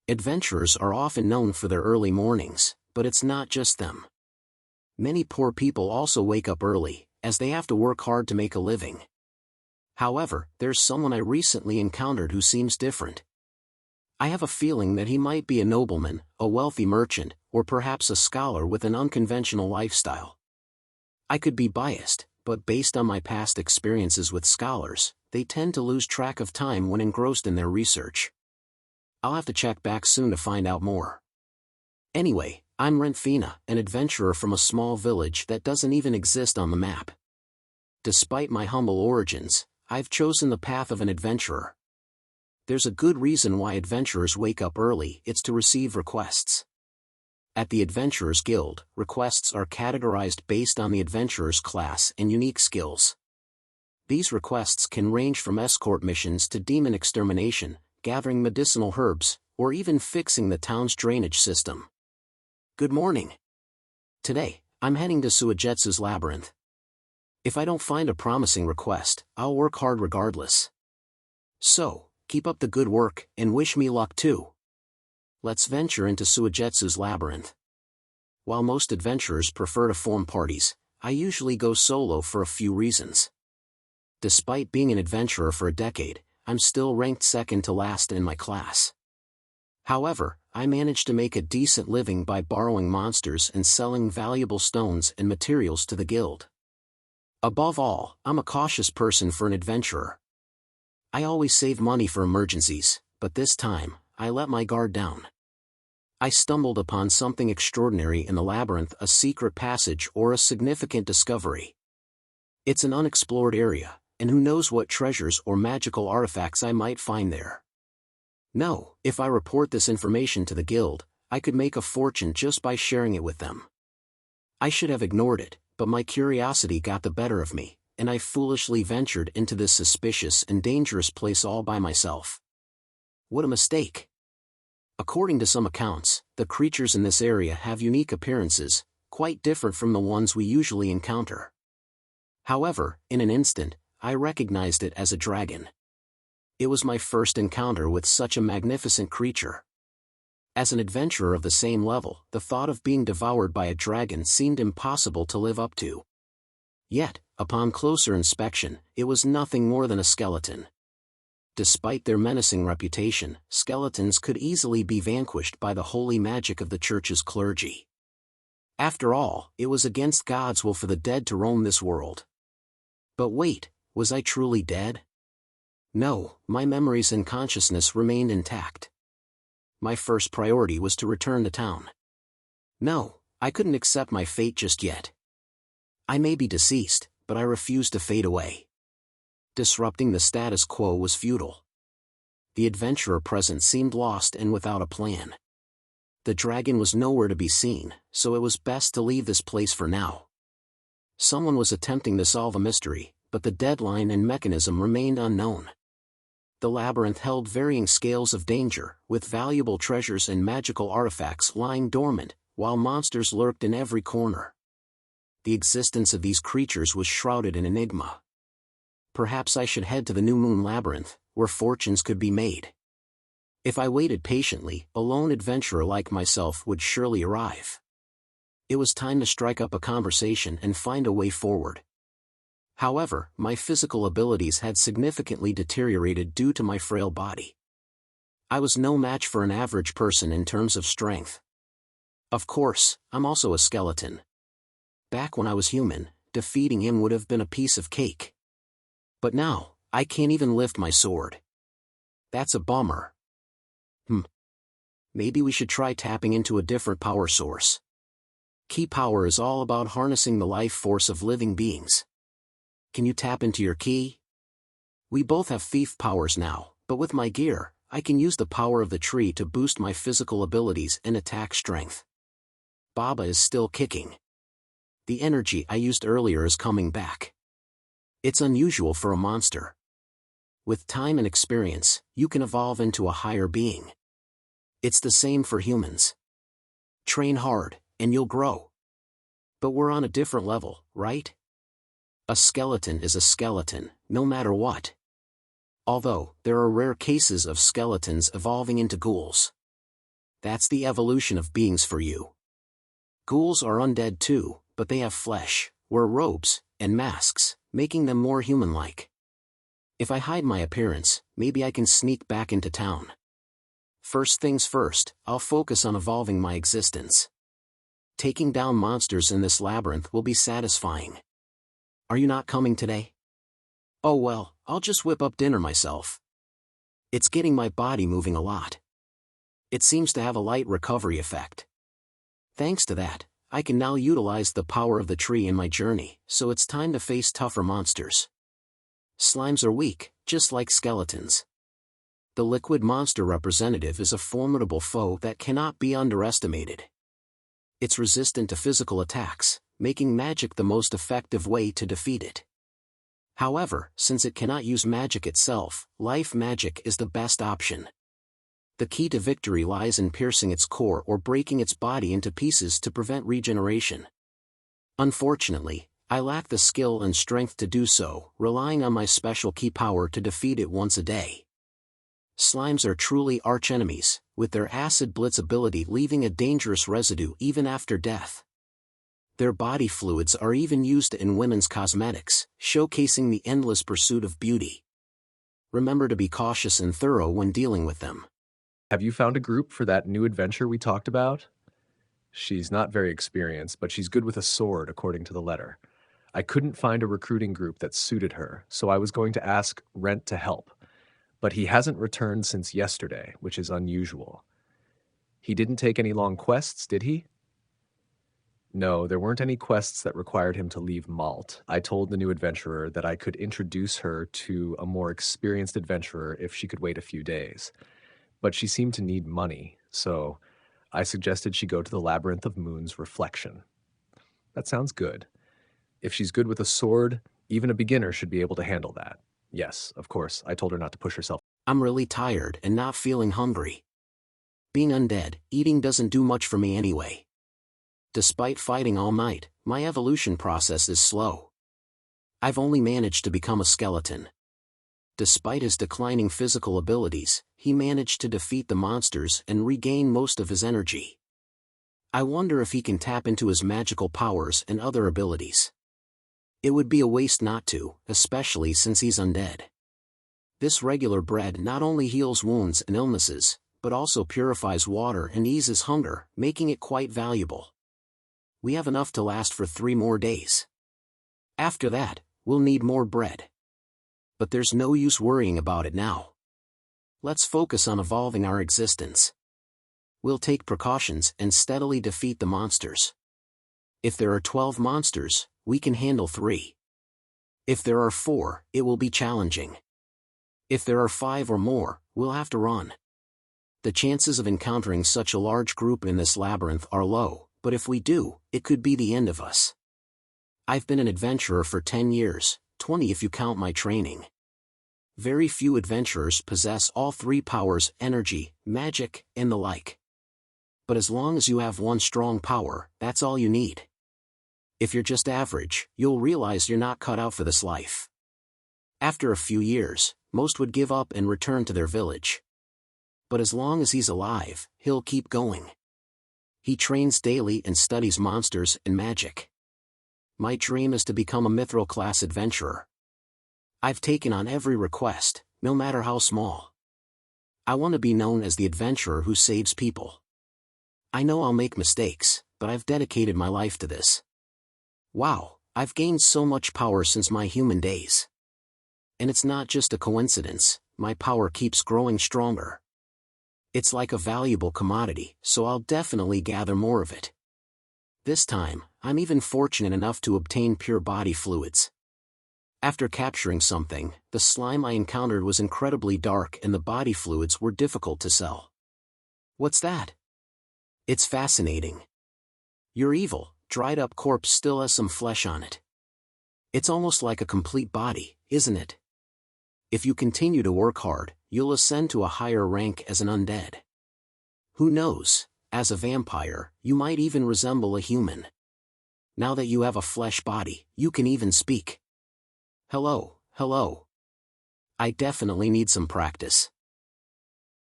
Adventurers are often known for their early mornings, but it's not just them. Many poor people also wake up early, as they have to work hard to make a living. However, there's someone I recently encountered who seems different. I have a feeling that he might be a nobleman, a wealthy merchant, or perhaps a scholar with an unconventional lifestyle. I could be biased, but based on my past experiences with scholars, they tend to lose track of time when engrossed in their research. I'll have to check back soon to find out more. Anyway, I'm Rentt Faina, an adventurer from a small village that doesn't even exist on the map. Despite my humble origins, I've chosen the path of an adventurer. There's a good reason why adventurers wake up early. It's to receive requests. At the Adventurers Guild, requests are categorized based on the adventurer's class and unique skills. These requests can range from escort missions to demon extermination, gathering medicinal herbs, or even fixing the town's drainage system. Good morning. Today, I'm heading to 𝐬𝐤𝐥𝐿 labyrinth. If I don't find a promising request, I'll work hard regardless. So, keep up the good work, and wish me luck too. Let's venture into 𝐬𝐤𝐥𝐿 labyrinth. While most adventurers prefer to form parties, I usually go solo for a few reasons. Despite being an adventurer for a decade, I'm still ranked second to last in my class. However, I managed to make a decent living by borrowing monsters and selling valuable stones and materials to the guild. Above all, I'm a cautious person for an adventurer. I always save money for emergencies, but this time, I let my guard down. I stumbled upon something extraordinary in the labyrinth, a secret passage or a significant discovery. It's an unexplored area, and who knows what treasures or magical artifacts I might find there. No, if I report this information to the guild, I could make a fortune just by sharing it with them. I should have ignored it, but my curiosity got the better of me, and I foolishly ventured into this suspicious and dangerous place all by myself. What a mistake! According to some accounts, the creatures in this area have unique appearances, quite different from the ones we usually encounter. However, in an instant, I recognized it as a dragon. It was my first encounter with such a magnificent creature. As an adventurer of the same level, the thought of being devoured by a dragon seemed impossible to live up to. Yet, upon closer inspection, it was nothing more than a skeleton. Despite their menacing reputation, skeletons could easily be vanquished by the holy magic of the church's clergy. After all, it was against God's will for the dead to roam this world. But wait, was I truly dead? No, my memories and consciousness remained intact. My first priority was to return to town. No, I couldn't accept my fate just yet. I may be deceased, but I refused to fade away. Disrupting the status quo was futile. The adventurer present seemed lost and without a plan. The dragon was nowhere to be seen, so it was best to leave this place for now. Someone was attempting to solve a mystery, but the deadline and mechanism remained unknown. The labyrinth held varying scales of danger, with valuable treasures and magical artifacts lying dormant, while monsters lurked in every corner. The existence of these creatures was shrouded in enigma. Perhaps I should head to the New Moon Labyrinth, where fortunes could be made. If I waited patiently, a lone adventurer like myself would surely arrive. It was time to strike up a conversation and find a way forward. However, my physical abilities had significantly deteriorated due to my frail body. I was no match for an average person in terms of strength. Of course, I'm also a skeleton. Back when I was human, defeating him would have been a piece of cake. But now, I can't even lift my sword. That's a bummer. Maybe we should try tapping into a different power source. Ki power is all about harnessing the life force of living beings. Can you tap into your ki? We both have thief powers now, but with my gear, I can use the power of the tree to boost my physical abilities and attack strength. Baba is still kicking. The energy I used earlier is coming back. It's unusual for a monster. With time and experience, you can evolve into a higher being. It's the same for humans. Train hard, and you'll grow. But we're on a different level, right? A skeleton is a skeleton, no matter what. Although, there are rare cases of skeletons evolving into ghouls. That's the evolution of beings for you. Ghouls are undead too, but they have flesh, wear robes, and masks, making them more human-like. If I hide my appearance, maybe I can sneak back into town. First things first, I'll focus on evolving my existence. Taking down monsters in this labyrinth will be satisfying. Are you not coming today? Oh well, I'll just whip up dinner myself. It's getting my body moving a lot. It seems to have a light recovery effect. Thanks to that, I can now utilize the power of the tree in my journey, so it's time to face tougher monsters. Slimes are weak, just like skeletons. The liquid monster representative is a formidable foe that cannot be underestimated. It's resistant to physical attacks, making magic the most effective way to defeat it. However, since it cannot use magic itself, life magic is the best option. The key to victory lies in piercing its core or breaking its body into pieces to prevent regeneration. Unfortunately, I lack the skill and strength to do so, relying on my special key power to defeat it once a day. Slimes are truly archenemies, with their acid blitz ability leaving a dangerous residue even after death. Their body fluids are even used in women's cosmetics, showcasing the endless pursuit of beauty. Remember to be cautious and thorough when dealing with them. Have you found a group for that new adventure we talked about? She's not very experienced, but she's good with a sword, according to the letter. I couldn't find a recruiting group that suited her, so I was going to ask Rentt to help. But he hasn't returned since yesterday, which is unusual. He didn't take any long quests, did he? No, there weren't any quests that required him to leave Malt. I told the new adventurer that I could introduce her to a more experienced adventurer if she could wait a few days. But she seemed to need money, so I suggested she go to the Labyrinth of Moon's Reflection. That sounds good. If she's good with a sword, even a beginner should be able to handle that. Yes, of course, I told her not to push herself. I'm really tired and not feeling hungry. Being undead, eating doesn't do much for me anyway. Despite fighting all night, my evolution process is slow. I've only managed to become a skeleton. Despite his declining physical abilities, he managed to defeat the monsters and regain most of his energy. I wonder if he can tap into his magical powers and other abilities. It would be a waste not to, especially since he's undead. This regular bread not only heals wounds and illnesses, but also purifies water and eases hunger, making it quite valuable. We have enough to last for 3 more days. After that, we'll need more bread. But there's no use worrying about it now. Let's focus on evolving our existence. We'll take precautions and steadily defeat the monsters. If there are 12 monsters, we can handle 3. If there are 4, it will be challenging. If there are 5 or more, we'll have to run. The chances of encountering such a large group in this labyrinth are low, but if we do, it could be the end of us. I've been an adventurer for 10 years, 20 if you count my training. Very few adventurers possess all 3 powers: energy, magic, and the like. But as long as you have one strong power, that's all you need. If you're just average, you'll realize you're not cut out for this life. After a few years, most would give up and return to their village. But as long as he's alive, he'll keep going. He trains daily and studies monsters and magic. My dream is to become a mithril-class adventurer. I've taken on every request, no matter how small. I want to be known as the adventurer who saves people. I know I'll make mistakes, but I've dedicated my life to this. Wow, I've gained so much power since my human days. And it's not just a coincidence, my power keeps growing stronger. It's like a valuable commodity, so I'll definitely gather more of it. This time, I'm even fortunate enough to obtain pure body fluids. After capturing something, the slime I encountered was incredibly dark and the body fluids were difficult to sell. What's that? It's fascinating. Your evil, dried up corpse still has some flesh on it. It's almost like a complete body, isn't it? If you continue to work hard, you'll ascend to a higher rank as an undead. Who knows, as a vampire, you might even resemble a human. Now that you have a flesh body, you can even speak. Hello, hello. I definitely need some practice.